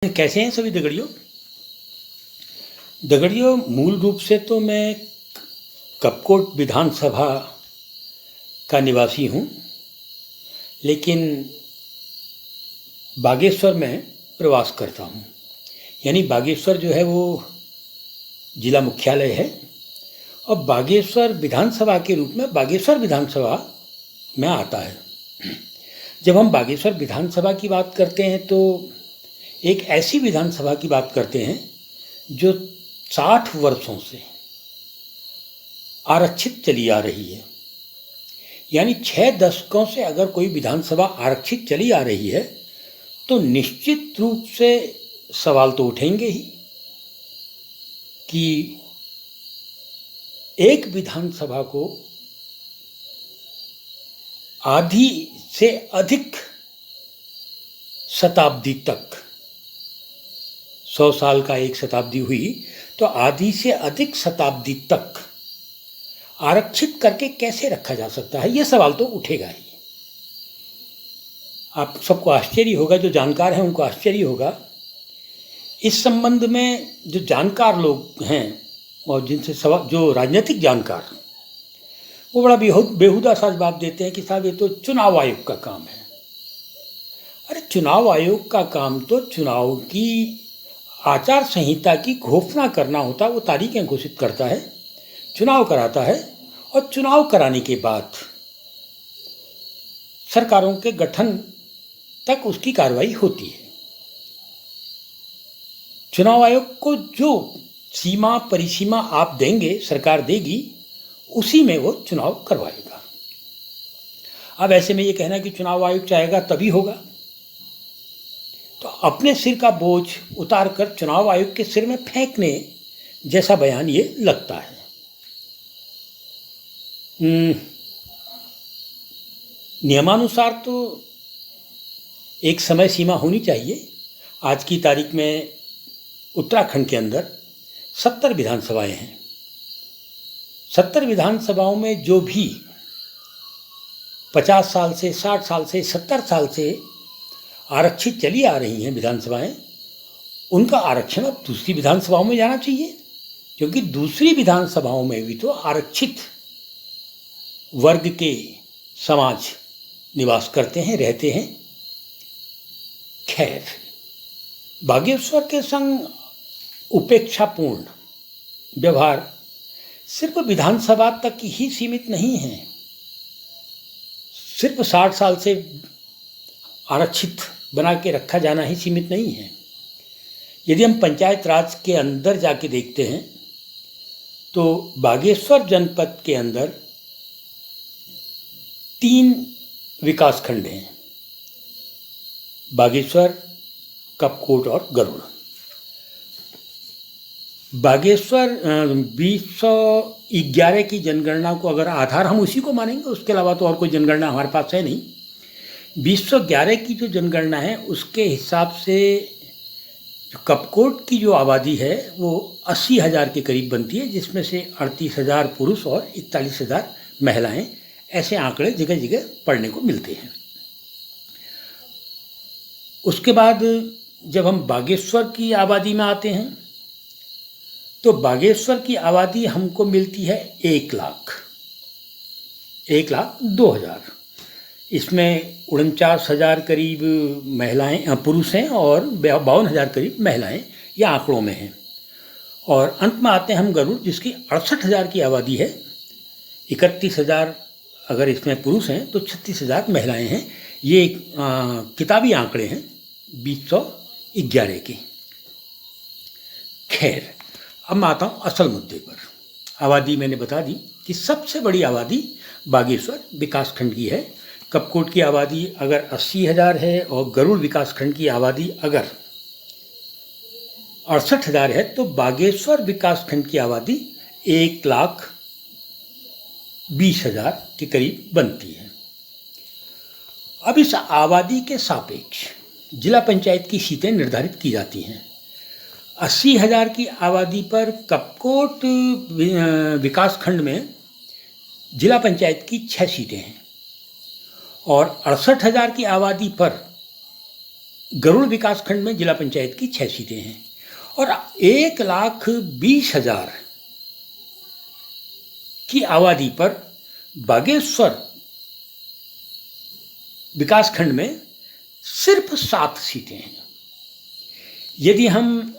कैसे हैं सभी दगड़ियों। मूल रूप से तो मैं कपकोट विधानसभा का निवासी हूँ, लेकिन बागेश्वर में प्रवास करता हूँ। यानी बागेश्वर जो है वो जिला मुख्यालय है और बागेश्वर विधानसभा के रूप में बागेश्वर विधानसभा में आता है। जब हम बागेश्वर विधानसभा की बात करते हैं तो एक ऐसी विधानसभा की बात करते हैं जो 60 वर्षों से आरक्षित चली आ रही है। यानी 6 दशकों से अगर कोई विधानसभा आरक्षित चली आ रही है तो निश्चित रूप से सवाल तो उठेंगे ही कि एक विधानसभा को आधी से अधिक शताब्दी तक, 100 साल का एक शताब्दी हुई तो आधी से अधिक शताब्दी तक आरक्षित करके कैसे रखा जा सकता है, ये सवाल तो उठेगा ही। आप सबको आश्चर्य होगा, जो जानकार हैं उनको आश्चर्य होगा। इस संबंध में जो जानकार लोग हैं और जिनसे सवाल, जो राजनीतिक जानकार, वो बड़ा बेहुदा सा जवाब देते हैं कि साहब ये तो चुनाव आयोग का काम है। अरे चुनाव आयोग का काम तो चुनाव की आचार संहिता की घोषणा करना होता है। वो तारीखें घोषित करता है, चुनाव कराता है और चुनाव कराने के बाद सरकारों के गठन तक उसकी कार्रवाई होती है। चुनाव आयोग को जो सीमा परिसीमा आप देंगे, सरकार देगी, उसी में वो चुनाव करवाएगा। अब ऐसे में ये कहना कि चुनाव आयोग चाहेगा तभी होगा, तो अपने सिर का बोझ उतार कर चुनाव आयोग के सिर में फेंकने जैसा बयान ये लगता है। नियमानुसार तो एक समय सीमा होनी चाहिए। आज की तारीख में उत्तराखंड के अंदर 70 विधानसभाएं हैं। 70 विधानसभाओं में जो भी 50 साल से, 60 साल से, 70 साल से आरक्षित चली आ रही हैं विधानसभाएं, उनका आरक्षण अब दूसरी विधानसभाओं में जाना चाहिए, क्योंकि दूसरी विधानसभाओं में भी तो आरक्षित वर्ग के समाज निवास करते हैं, रहते हैं। खैर, बागेश्वर के संग उपेक्षापूर्ण व्यवहार सिर्फ विधानसभा तक ही सीमित नहीं है। सिर्फ 60 साल से आरक्षित बना के रखा जाना ही सीमित नहीं है। यदि हम पंचायत राज के अंदर जाके देखते हैं तो बागेश्वर जनपद के अंदर 3 विकासखंड हैं, बागेश्वर, कपकोट और गरुड़। बागेश्वर 2011 की जनगणना को अगर आधार हम उसी को मानेंगे, उसके अलावा तो और कोई जनगणना हमारे पास है नहीं। 2011 की जो जनगणना है उसके हिसाब से जो कपकोट की जो आबादी है वो 80,000 के करीब बनती है, जिसमें से 38,000 पुरुष और 41,000 महिलाएं। ऐसे आंकड़े जगह जगह पढ़ने को मिलते हैं। उसके बाद जब हम बागेश्वर की आबादी में आते हैं तो बागेश्वर की आबादी हमको मिलती है 1,02,000। इसमें 49,000 करीब महिलाएं, पुरुष हैं और 52,000 करीब महिलाएं, ये आंकड़ों में हैं। और अंत में आते हैं हम गरुड़, जिसकी 68,000 की आबादी है। 31,000 अगर इसमें पुरुष हैं तो 36,000 महिलाएं हैं। ये किताबी आंकड़े हैं 2011 के। खैर, अब मैं आता हूँ असल मुद्दे पर। आबादी मैंने बता दी कि सबसे बड़ी आबादी बागेश्वर विकासखंड की है। कपकोट की आबादी अगर 80,000 है और गरुड़ विकासखंड की आबादी अगर 68,000 है तो बागेश्वर विकासखंड की आबादी 1,20,000 के करीब बनती है। अब इस आबादी के सापेक्ष जिला पंचायत की सीटें निर्धारित की जाती हैं। 80,000 की आबादी पर कपकोट विकासखंड में जिला पंचायत की 6 सीटें हैं और 68,000 की आबादी पर गरुड़ विकासखंड में जिला पंचायत की 6 सीटें हैं और 1,20,000 की आबादी पर बागेश्वर विकासखंड में सिर्फ 7 सीटें हैं। यदि हम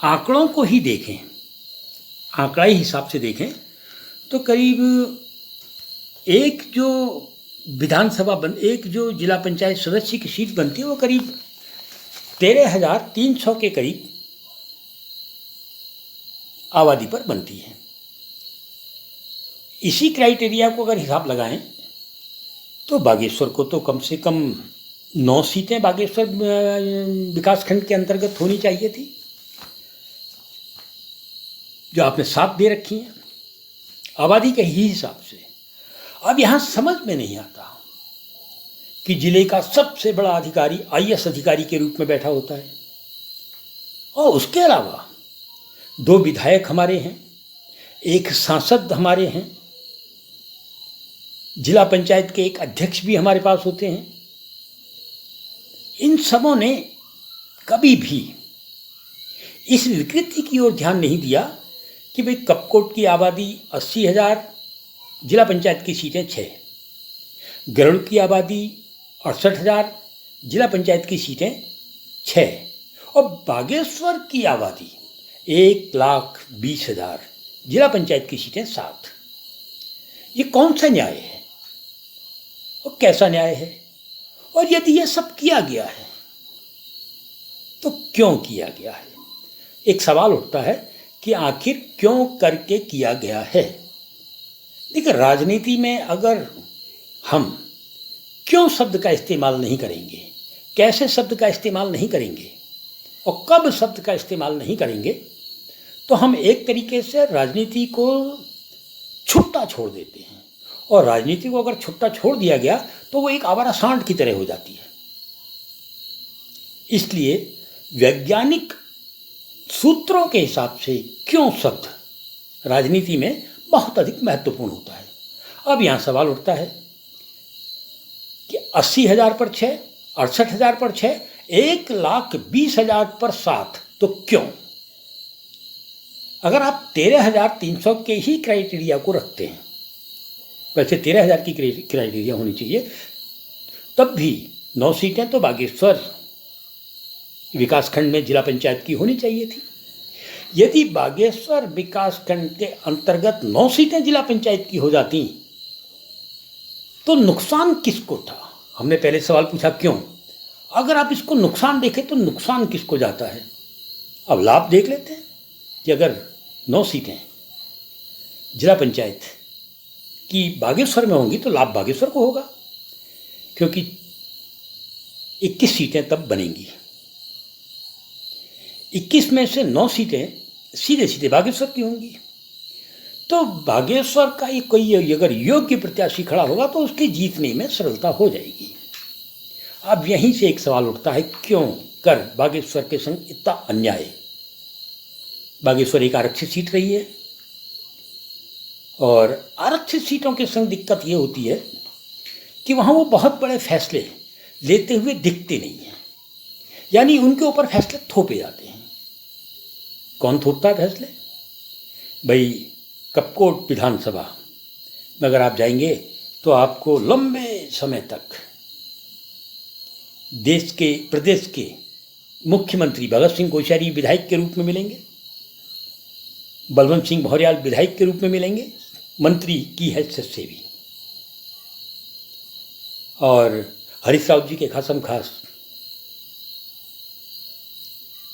आंकड़ों को ही देखें, आंकड़ाई हिसाब से देखें, तो करीब एक जो जिला पंचायत सदस्य की सीट बनती है वो करीब 13,300 के करीब आबादी पर बनती है। इसी क्राइटेरिया को अगर हिसाब लगाएं तो बागेश्वर को तो कम से कम 9 सीटें बागेश्वर विकासखंड के अंतर्गत होनी चाहिए थी, जो आपने 7 दे रखी हैं आबादी के ही हिसाब से। अब यहाँ समझ में नहीं आता कि जिले का सबसे बड़ा अधिकारी IAS अधिकारी के रूप में बैठा होता है और उसके अलावा 2 विधायक हमारे हैं, 1 सांसद हमारे हैं, जिला पंचायत के 1 अध्यक्ष भी हमारे पास होते हैं। इन सबों ने कभी भी इस विकृति की ओर ध्यान नहीं दिया कि भाई कपकोट की आबादी 80,000, जिला पंचायत की सीटें 6, गरुड़ की आबादी 68,000, जिला पंचायत की सीटें 6 और बागेश्वर की आबादी 1,20,000, जिला पंचायत की सीटें 7। ये कौन सा न्याय है और कैसा न्याय है? और यदि ये सब किया गया है तो क्यों किया गया है? एक सवाल उठता है कि आखिर क्यों करके किया गया है। देखिए, राजनीति में अगर हम क्यों शब्द का इस्तेमाल नहीं करेंगे, कैसे शब्द का इस्तेमाल नहीं करेंगे और कब शब्द का इस्तेमाल नहीं करेंगे, तो हम एक तरीके से राजनीति को छुट्टा छोड़ देते हैं। और राजनीति को अगर छुट्टा छोड़ दिया गया तो वो एक आवारा सांड की तरह हो जाती है। इसलिए वैज्ञानिक सूत्रों के हिसाब से क्यों शब्द राजनीति में बहुत अधिक महत्वपूर्ण होता है। अब यहाँ सवाल उठता है कि 80,000 पर 6, 68,000 पर 6, 1,20,000 पर 7, तो क्यों? अगर आप 13,300 के ही क्राइटेरिया को रखते हैं, वैसे 13,000 की क्राइटेरिया होनी चाहिए, तब भी 9 सीटें तो बागेश्वर विकासखंड में जिला पंचायत की होनी चाहिए थी। यदि बागेश्वर विकासखंड के अंतर्गत 9 सीटें जिला पंचायत की हो जाती तो नुकसान किसको था? हमने पहले सवाल पूछा क्यों। अगर आप इसको नुकसान देखें तो नुकसान किसको जाता है? अब लाभ देख लेते हैं कि अगर 9 सीटें जिला पंचायत की बागेश्वर में होंगी तो लाभ बागेश्वर को होगा, क्योंकि 21 सीटें तब बनेंगी। 21 में से 9 सीटें सीधे सीधे बागेश्वर की होंगी, तो बागेश्वर का ये कोई अगर योग्य प्रत्याशी खड़ा होगा तो उसके जीतने में सरलता हो जाएगी। अब यहीं से एक सवाल उठता है, क्यों कर बागेश्वर के संग इतना अन्याय? बागेश्वर एक आरक्षित सीट रही है और आरक्षित सीटों के संग दिक्कत ये होती है कि वहाँ वो बहुत बड़े फैसले लेते हुए दिखते नहीं हैं, यानी उनके ऊपर फैसले थोपे जाते हैं। कौन थोपता है फैसले? भाई कपकोट विधानसभा में अगर आप जाएंगे तो आपको लंबे समय तक प्रदेश के मुख्यमंत्री भगत सिंह कोश्यारी विधायक के रूप में मिलेंगे, बलवंत सिंह भौर्याल विधायक के रूप में मिलेंगे, मंत्री की हैसियत से भी, और हरीश राव जी के खासम खास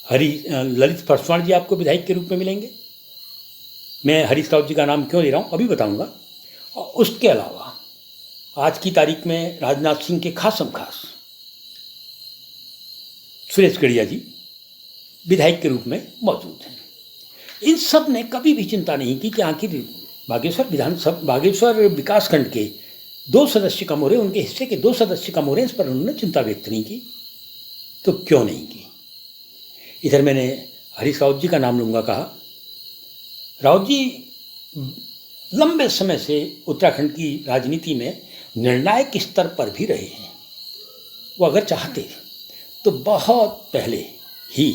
ललित पासवान जी आपको विधायक के रूप में मिलेंगे। मैं हरीश राव जी का नाम क्यों ले रहा हूँ अभी बताऊंगा। और उसके अलावा आज की तारीख में राजनाथ सिंह के खासम खास सुरेश गढ़िया जी विधायक के रूप में मौजूद हैं। इन सब ने कभी भी चिंता नहीं की कि आखिर बागेश्वर विकासखंड के 2 सदस्य कम हो रहे, उनके हिस्से के 2 सदस्य कम हो रहे, इस पर उन्होंने चिंता व्यक्त नहीं की। तो क्यों नहीं की? इधर मैंने हरीश रावत जी का नाम लूँगा कहा। रावत जी लंबे समय से उत्तराखंड की राजनीति में निर्णायक स्तर पर भी रहे हैं वो अगर चाहते तो बहुत पहले ही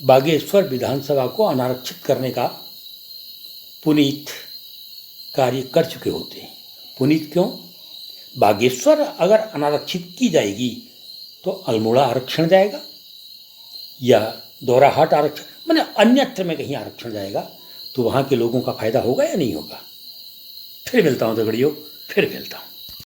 बागेश्वर विधानसभा को अनारक्षित करने का पुनीत कार्य कर चुके होते। पुनीत क्यों? बागेश्वर अगर अनारक्षित की जाएगी तो अल्मोड़ा आरक्षण जाएगा या दोराहाट आरक्षण, माने अन्यत्र में कहीं आरक्षण जाएगा, तो वहाँ के लोगों का फायदा होगा या नहीं होगा? फिर मिलता हूँ दगड़ियों, फिर मिलता हूँ।